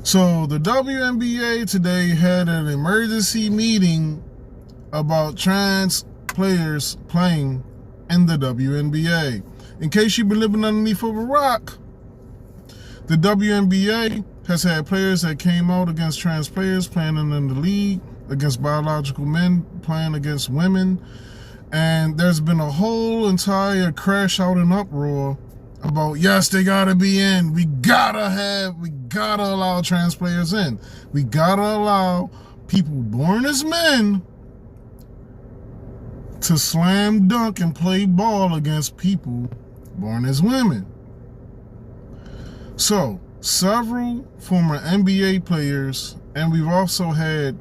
So the WNBA today had an emergency meeting about trans players playing in the WNBA. In case you've been living underneath of a rock, the WNBA has had players that came out against trans players playing in the league, against biological men playing against women, and there's been a whole entire crash out and uproar about, yes, they gotta be in. We gotta allow trans players in. We gotta allow people born as men to slam dunk and play ball against people born as women. So, several former NBA players, and we've also had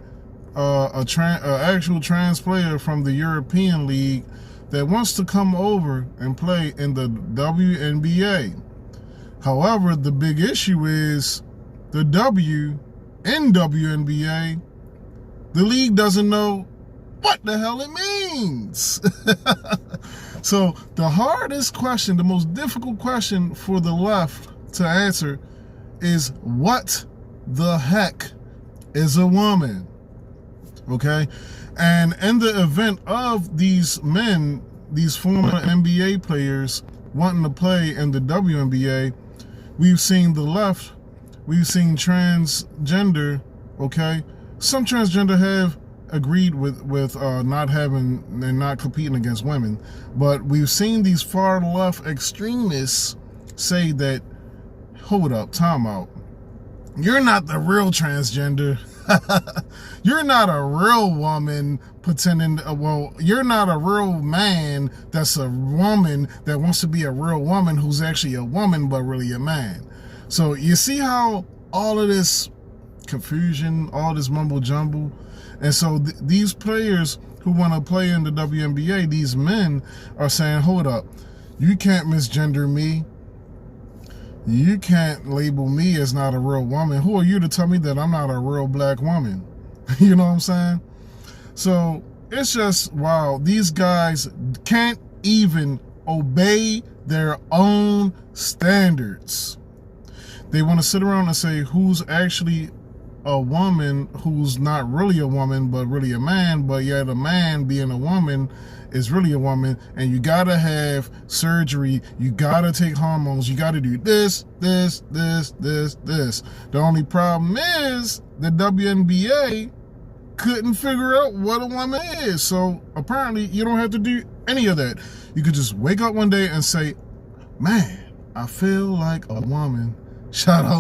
an actual trans player from the European League that wants to come over and play in the WNBA. However, the big issue is the W in WNBA, the league doesn't know what the hell it means. So the hardest question, the most difficult question for the left to answer is, what the heck is a woman? Okay? And in the event of these men, these former NBA players wanting to play in the WNBA, we've seen the left, we've seen transgender, okay? Some transgender have agreed with not having and not competing against women, but we've seen these far left extremists say that, hold up, time out. You're not the real transgender. You're not a real woman pretending, well, you're not a real man that's a woman that wants to be a real woman who's actually a woman but really a man. So you see how all of this confusion, all this mumble jumble, and so these players who want to play in the WNBA, these men are saying, hold up, you can't misgender me. You can't label me as not a real woman. Who are you to tell me that I'm not a real black woman? You know what I'm saying? So it's just, wow, these guys can't even obey their own standards. They want to sit around and say who's actually a woman who's not really a woman but really a man, but yet a man being a woman is really a woman, and you gotta have surgery, you gotta take hormones, you gotta do this. The only problem is the WNBA couldn't figure out what a woman is. So apparently you don't have to do any of that. You could just wake up one day and say, man, I feel like a woman. Shout out.